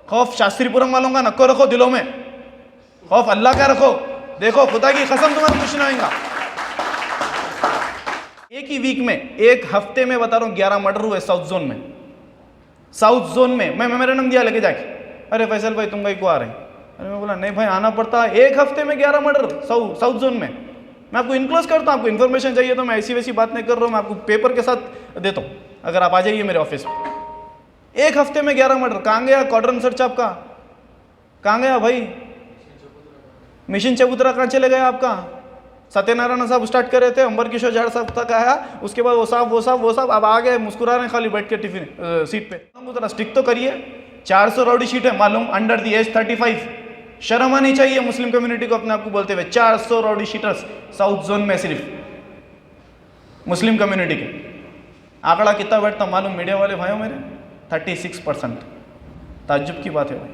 खौफ शास्त्रीपुरम वालों का नको रखो दिलों में, खौफ अल्लाह का रखो। देखो खुदा की कसम तुम्हें कुछ नहीं होगा। एक ही वीक में, एक हफ्ते में बता रहा हूँ 11 मर्डर हुए साउथ जोन में। साउथ जोन में मैं मेमोरेंडम दिया लेके जाके, अरे फैसल भाई तुम भाई को आ रहे हैं? अरे मैं बोला नहीं भाई आना पड़ता। एक हफ्ते में 11 मर्डर साउथ जोन में। मैं आपको इनक्लोज करता हूँ, आपको इन्फॉर्मेशन चाहिए तो मैं ऐसी वैसी बात नहीं कर रहा हूँ, मैं आपको पेपर के साथ देता हूँ, अगर आप आ जाइए मेरे ऑफिस में। एक हफ्ते में 11 मर्डर। कहाँ गया कॉर्डन सर्च आपका? कहाँ गया भाई? मिशन चबूतरा कहाँ चले गए आपका? सत्यनारायण साहब स्टार्ट कर रहे थे, अंबर किशोर झाड़ साहब तक आया, उसके बाद वो साहब अब आ गए मुस्कुरा रहे खाली बैठ के टिफिन सीट पे। स्टिक तो करिए। 400 राउडी शीट है मालूम, अंडर दी एज 35। शर्म आनी चाहिए मुस्लिम कम्युनिटी को अपने आप को बोलते हुए। 400 राउडी शीटर्स साउथ जोन में सिर्फ मुस्लिम कम्युनिटी के। आंकड़ा कितना बैठता मालूम मीडिया वाले भाइयों मेरे? 36%। ताज्जुब की बात है भाई,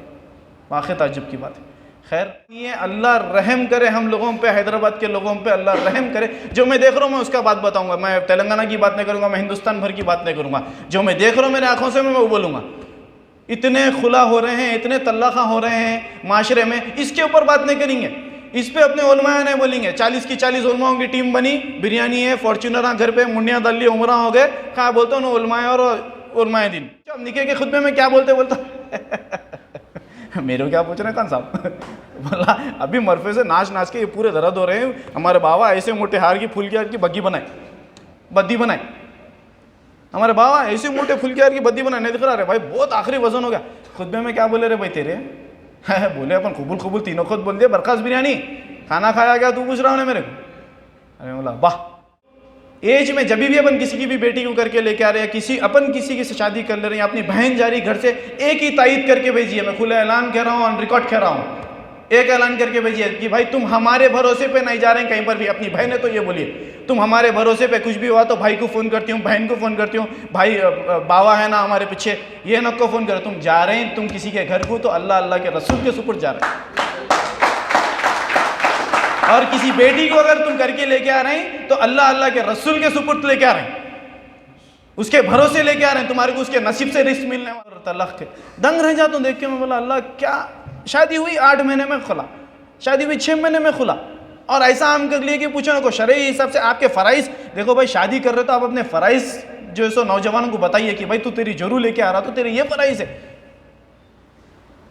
वाकई ताज्जुब की बात है। खैर ये अल्लाह रहम करे हम लोगों पे, हैदराबाद के लोगों पे अल्लाह रहम करे। जो मैं देख रहा हूँ मैं उसका बात बताऊंगा। मैं तेलंगाना की बात नहीं करूंगा, मैं हिंदुस्तान भर की बात नहीं करूंगा। जो मैं देख रहा हूँ मेरे आंखों से मैं वो बोलूंगा। इतने खुला हो रहे हैं, इतने तल्लाखा हो रहे हैं माशरे में, इसके ऊपर बात नहीं करेंगे। इस पे अपने उलमा नहीं बोलेंगे। 40 की 40 उलमाओं की टीम बनी, बिरयानी है, फॉर्चूनर घर पे, मुंडिया दल्ली उमरा हो गए। कहा बोलता हूँ उलमाए और उलमाए दिन। अब निके के खुतबे में क्या बोलता मेरे को क्या पूछ रहे हैं खान साहब? बोला अभी मरफे से नाच के ये पूरे दर्द हो रहे हैं। हमारे बाबा ऐसे मोटे हार की फूल की हार की बद्दी बनाए। हमारे बाबा ऐसे मोटे फूल की हार की बद्दी बनाए, नहीं दिख रहा रे भाई, बहुत आखिरी वजन हो गया। खुतबे में क्या बोले रे भाई तेरे? बोले अपन कबूल तीनों खुद बोल दिए। बरखास्त बिरयानी खाना खाया गया, तू पूछ रहा है मेरे को? अरे बोला वाह। एज में जब भी अपन किसी की भी बेटी को करके लेके आ रहे हैं, किसी की से शादी कर ले रहे हैं, अपनी बहन जा रही घर से, एक ही तायद करके भेजिए। मैं खुला ऐलान कह रहा हूँ, ऑन रिकॉर्ड कह रहा हूँ, एक ऐलान करके भेजिए कि भाई तुम हमारे भरोसे पे नहीं जा रहे हैं कहीं पर भी। अपनी बहन है तो ये बोलिए तुम हमारे भरोसे पे, कुछ भी हुआ तो भाई को फ़ोन करती हूँ, बहन को फ़ोन करती हूँ, भाई बाबा है ना हमारे पीछे, ये न को फ़ोन करो। तुम जा रहे हैं तुम किसी के घर को तो अल्लाह के रसूल के सुपुर्द जा रहे हैं। और किसी बेटी को अगर तुम करके लेके आ रहे हैं तो अल्लाह के रसूल के सुपुर्द लेके आ रहे हैं, उसके भरोसे लेके आ रहे हैं। तुम्हारे को उसके नसीब से रिस्क मिलने वाला। तलाक के दंग रह जाता हूँ देख के। मैं बोला अल्लाह क्या, शादी हुई 8 महीने में खुला, शादी हुई 6 महीने में खुला। और ऐसा हम कर लिए कि पूछो ना को शरई हिसाब से आपके फ़राइज़ देखो भाई। शादी कर रहे तो आप अपने फ़राइज़ जो सो नौजवानों को बताइए कि भाई तू तेरी जरूर लेके आ रहा तो तेरे ये फ़राइज़ है।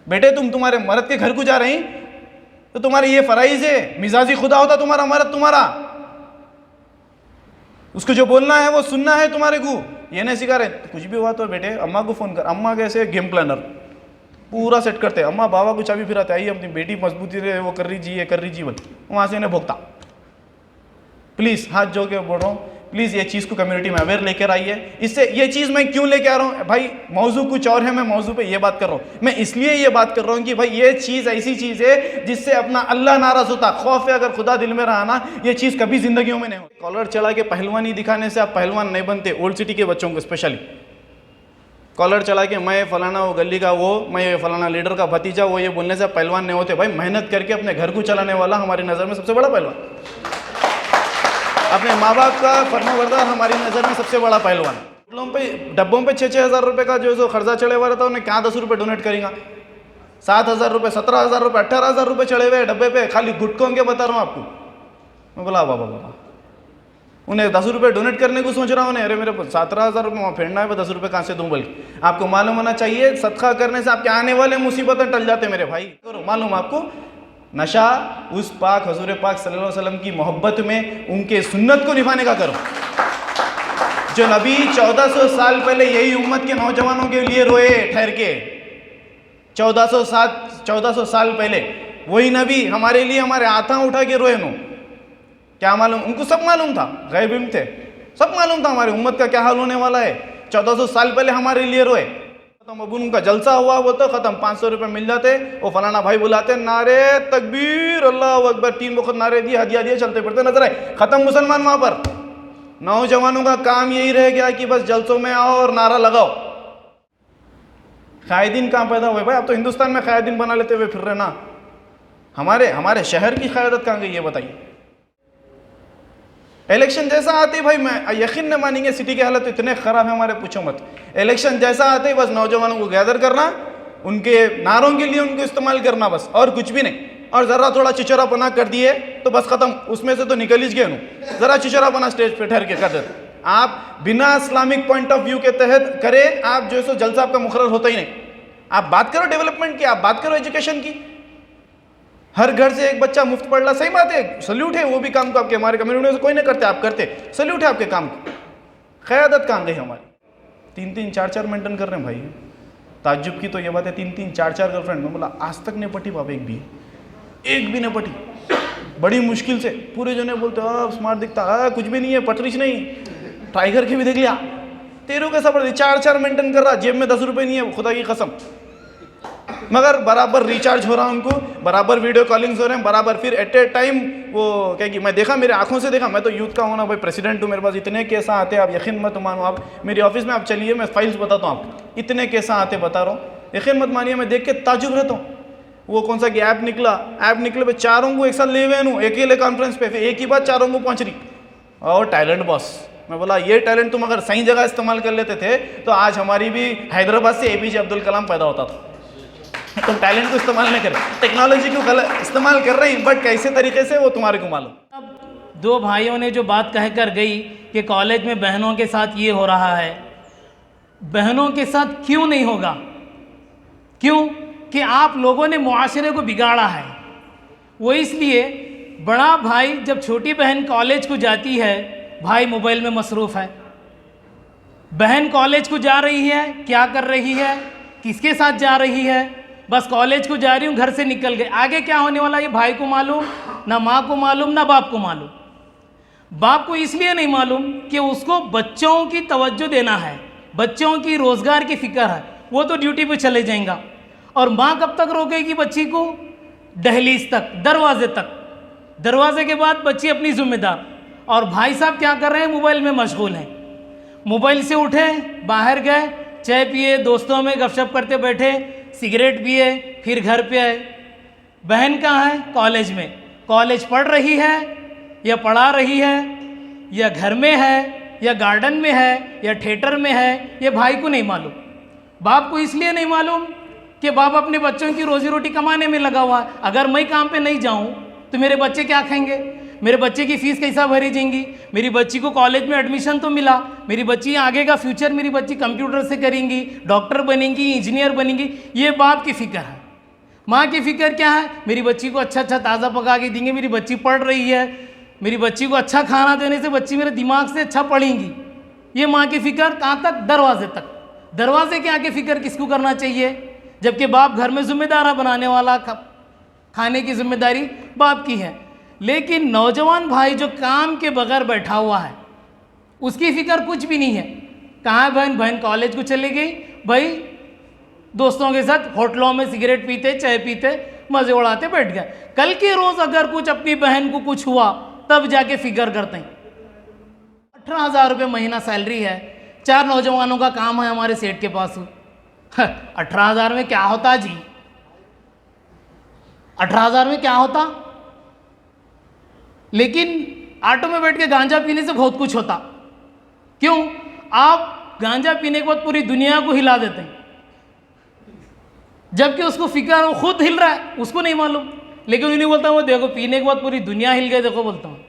बेटे तुम तुम्हारे मर्द के घर को जा रहे हैं तो तुम्हारे ये फ़राइज़ है। मिजाजी खुदा होता तुम्हारा मर्द, तुम्हारा उसको जो बोलना है वो सुनना है तुम्हारे को। ये नहीं सिखा रहे। तो कुछ भी हुआ तो बेटे अम्मा को फ़ोन कर। अम्मा कैसे गेम प्लानर पूरा सेट करते हैं। अम्मा बाबा को चाबी फिराते, आइए अपनी बेटी मजबूती रहे, वो कर रही बोल, वहाँ से इन्हें भोगता। प्लीज़ हाथ जो के बोल रहा हूँ, प्लीज़ ये चीज़ को कम्युनिटी में अवेयर लेकर आइए। इससे ये चीज़ मैं क्यों लेके आ रहा हूँ भाई, मौजू कुछ और है, मैं मौजू पे ये बात कर रहा हूँ। मैं इसलिए ये बात कर रहा हूँ कि भाई ये चीज़ ऐसी चीज़ है जिससे अपना अल्लाह नाराज़ होता। खौफ है अगर खुदा दिल में रहा ना, ये चीज़ कभी ज़िंदगियों में नहीं होती। कॉलर चला के पहलवानी दिखाने से आप पहलवान नहीं बनते। ओल्ड सिटी के बच्चों को स्पेशली कॉलर चला के मैं फलाना वो गली का वो, मैं फलाना लीडर का भतीजा, वो ये बोलने से पहलवान नहीं होते। भाई मेहनत करके अपने घर को चलाने वाला हमारी नज़र में सबसे बड़ा पहलवान, अपने माँ बाप का फरमाबरदार हमारी नज़र में सबसे बड़ा पहलवान। डब्बों पे 6-6 हज़ार रुपये का जो खर्चा चढ़े हुआ रहता है, उन्हें क्या 10 रुपये डोनेट करेंगे? 7,000 रुपये, 17,000 रुपये, 18,000 रुपये चढ़े हुए डब्बे पे खाली गुटकों के। बता रहा हूँ आपको। मैं बोला बाबा उन्हें 10 रुपये डोनेट करने को सोच रहा हूँ। अरे मेरे 17,000 रुपये वहाँ फेरना है, 10 रुपये कहाँ से दूँ? बल्कि आपको मालूम होना चाहिए सदका करने से आपके आने वाले मुसीबतें टल जाते मेरे भाई। मालूम आपको, नशा उस पाक हजूर पाक सल्लल्लाहु अलैहि वसल्लम की मोहब्बत में उनके सुन्नत को निभाने का करो। जो नबी 1400 साल पहले यही उम्मत के नौजवानों के लिए रोए ठहर के, 1400 साल पहले वही नबी हमारे लिए हमारे हाथा उठा के रोए। नो क्या मालूम, उनको सब मालूम था, गैब इल्म थे, सब मालूम था हमारी उम्मत का क्या हाल होने वाला है। 1400 साल पहले हमारे लिए रोए। खत्म, अब उनका जलसा हुआ वो तो खत्म, 500 रुपये मिल जाते, वो फलाना भाई बुलाते, नारे तकबीर अल्लाह अकबर, 3 वक्त नारे दिए, हदिया दिए, चलते फिरते नजर आए। खत्म मुसलमान वहां पर। नौजवानों का काम यही रह गया कि बस जलसों में आओ और नारा लगाओ। कायदीन कहाँ पैदा हुए भाई? आप तो हिंदुस्तान में कायदीन बना लेते हुए फिर रहे ना। हमारे शहर की क़यादत कहाँ गई ये बताइए। इलेक्शन जैसा आते भाई, मैं यकीन न मानेंगे, सिटी की हालत इतने ख़राब है हमारे, पूछो मत। इलेक्शन जैसा आते बस नौजवानों को गैदर करना, उनके नारों के लिए उनको इस्तेमाल करना बस, और कुछ भी नहीं। और ज़रा थोड़ा चिचोरापना कर दिए तो बस ख़त्म, उसमें से तो निकल ही गए नु। ज़रा चिचोरापना स्टेज पे ठहर के कर देते, आप बिना इस्लामिक पॉइंट ऑफ व्यू के तहत करें, आप जो है सो जलसा आपका मुकर्रर होता ही नहीं। आप बात करो डेवलपमेंट की, आप बात करो एजुकेशन की, हर घर से एक बच्चा मुफ्त पढ़ रहा, सही बात है, सल्यूट है वो भी काम को आपके, हमारे कम्युनिटी में कोई नहीं करते, आप करते, सल्यूट है आपके काम को। क़यादत कहाँ गई हमारी? 3-3 4-4 मेंटेन कर रहे हैं भाई। ताज्जुब की तो ये बात है, 3-3 4-4 गर्लफ्रेंड। मैं बोला आज तक नहीं पटी बाप, एक भी नहीं पटी, बड़ी मुश्किल से। पूरे जने बोलते स्मार्ट दिखता, कुछ भी नहीं है, पटरीच नहीं, ट्राई करके भी देख लिया, तेरे कैसा पड़ 4-4 मेंटेन कर रहा, जेब में 10 रुपये नहीं है, खुदा की कसम, मगर बराबर रिचार्ज हो रहा उनको, बराबर वीडियो कॉलिंग्स हो रहे हैं, बराबर फिर एट ए टाइम वो कहेगी, मैं देखा, मेरे आंखों से देखा, मैं तो यूथ का हूँ ना भाई, प्रेसिडेंट हूँ, मेरे पास इतने केस आते हैं, आप यकीन मत मानो, आप मेरी ऑफिस में आप चलिए, मैं फाइल्स बताता हूँ आपको, इतने केस आते बता रहा हूँ, यकीन मत मानिए, मैं देख के ताजुब रहता हूँ। वो कौन सा कि ऐप निकले पे चारों को एक साथ ले हुए हूँ, एक ही ले कॉन्फ्रेंस पे, फिर एक ही बात चारों को पहुँच रही, और टैलेंट बॉस। मैं बोला ये टैलेंट तुम अगर सही जगह इस्तेमाल कर लेते थे तो आज हमारी भी हैदराबाद से APJ अब्दुल कलाम पैदा होता था। तुम टैलेंट को इस्तेमाल नहीं कर रहे, टेक्नोलॉजी को गलत इस्तेमाल कर रहे हैं, बट कैसे तरीके से वो तुम्हारे को मालूम। अब दो भाइयों ने जो बात कह कर गई कि कॉलेज में बहनों के साथ ये हो रहा है, बहनों के साथ क्यों नहीं होगा? क्यों कि आप लोगों ने मुआशरे को बिगाड़ा है। वो इसलिए बड़ा भाई जब छोटी बहन कॉलेज को जाती है, भाई मोबाइल में मसरूफ़ है, बहन कॉलेज को जा रही है, क्या कर रही है, किसके साथ जा रही है, बस कॉलेज को जा रही हूँ, घर से निकल गए, आगे क्या होने वाला ये भाई को मालूम, ना माँ को मालूम, ना बाप को मालूम। बाप को इसलिए नहीं मालूम कि उसको बच्चों की तवज्जो देना है, बच्चों की रोज़गार की फ़िक्र है, वो तो ड्यूटी पे चले जाएगा। और माँ कब तक रोकेगी बच्ची को? दहलीज तक, दरवाजे तक, दरवाजे के बाद बच्ची अपनी जिम्मेदार। और भाई साहब क्या कर रहे हैं? मोबाइल में मशगूल हैं। मोबाइल से उठे, बाहर गए, चाय पिए, दोस्तों में गपशप करते बैठे, सिगरेट पिए, फिर घर पे आए। बहन कहाँ है? कॉलेज में। कॉलेज पढ़ रही है या पढ़ा रही है, या घर में है, या गार्डन में है, या थिएटर में है, ये भाई को नहीं मालूम। बाप को इसलिए नहीं मालूम कि बाप अपने बच्चों की रोजी रोटी कमाने में लगा हुआ है। अगर मैं काम पे नहीं जाऊं तो मेरे बच्चे क्या खाएंगे? मेरे बच्चे की फ़ीस कैसा भरी जाएंगी? मेरी बच्ची को कॉलेज में एडमिशन तो मिला, मेरी बच्ची आगे का फ्यूचर मेरी बच्ची कंप्यूटर से करेंगी, डॉक्टर बनेंगी, इंजीनियर बनेंगी, ये बाप की फ़िक्र है। माँ की फ़िक्र क्या है? मेरी बच्ची को अच्छा अच्छा ताज़ा पका के देंगे, मेरी बच्ची पढ़ रही है, मेरी बच्ची को अच्छा खाना देने से बच्ची मेरे दिमाग से अच्छा पढ़ेंगी। ये माँ की फ़िक्र कहाँ तक? दरवाजे तक। दरवाजे के आगे फ़िक्र किसको करना चाहिए? जबकि बाप घर में जिम्मेदार बनाने वाला, खाने की जिम्मेदारी बाप की है। लेकिन नौजवान भाई जो काम के बगैर बैठा हुआ है, उसकी फ़िक्र कुछ भी नहीं है। कहाँ बहन? बहन कॉलेज को चली गई, भाई दोस्तों के साथ होटलों में सिगरेट पीते, चाय पीते, मज़े उड़ाते बैठ गए। कल के रोज़ अगर कुछ अपनी बहन को कुछ हुआ तब जाके फ़िक्र करते हैं। 18,000 रुपये महीना सैलरी है, 4 नौजवानों का काम है हमारे सेठ के पास। 18,000 में क्या होता जी? 18,000 में क्या होता? लेकिन ऑटो में बैठ के गांजा पीने से बहुत कुछ होता। क्यों? आप गांजा पीने के बाद पूरी दुनिया को हिला देते हैं, जबकि उसको फिक्र, वो खुद हिल रहा है, उसको नहीं मालूम। लेकिन उन्हें बोलता हूँ, वो देखो पीने के बाद पूरी दुनिया हिल गई, देखो बोलता हूँ।